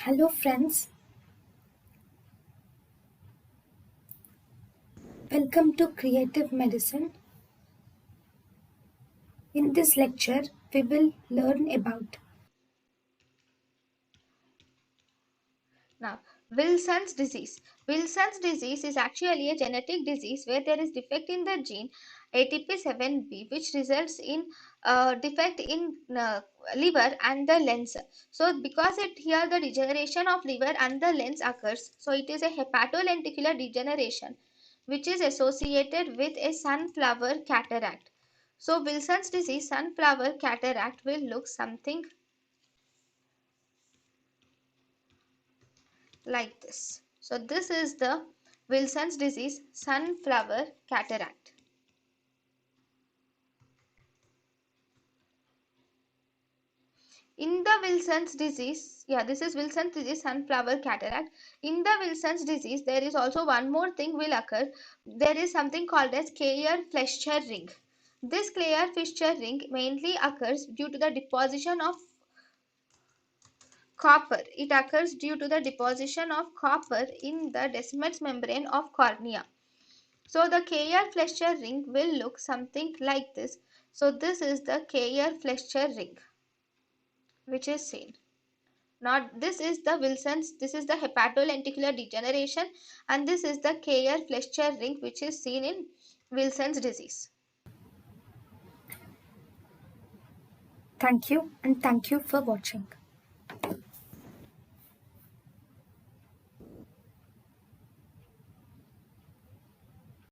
Hello friends, welcome to Creative Medicine. In this lecture, we will learn about Now, Wilson's disease. Wilson's disease is actually a genetic disease where there is defect in the gene ATP7B, which results in defect in liver and the lens. So, because here the degeneration of liver and the lens occurs, so it is a hepatolenticular degeneration, which is associated with a sunflower cataract. So, Wilson's disease, sunflower cataract will look something like this. So this is the Wilson's disease, sunflower cataract. In the Wilson's disease, this is Wilson's disease, sunflower cataract. In the Wilson's disease, there is also one more thing will occur. There is something called as Kleyer-Fleischer ring. This Kleyer-Fleischer ring mainly occurs due to the deposition of copper. It occurs due to the deposition of copper in the Descemet's membrane of cornea. So the Kleyer-Fleischer ring will look something like this. So this is the Kleyer-Fleischer ring which is seen. Now this is the Wilson's, this is the hepatolenticular degeneration, and this is the Kleyer-Fleischer ring which is seen in Wilson's disease. thank you and thank you for watching.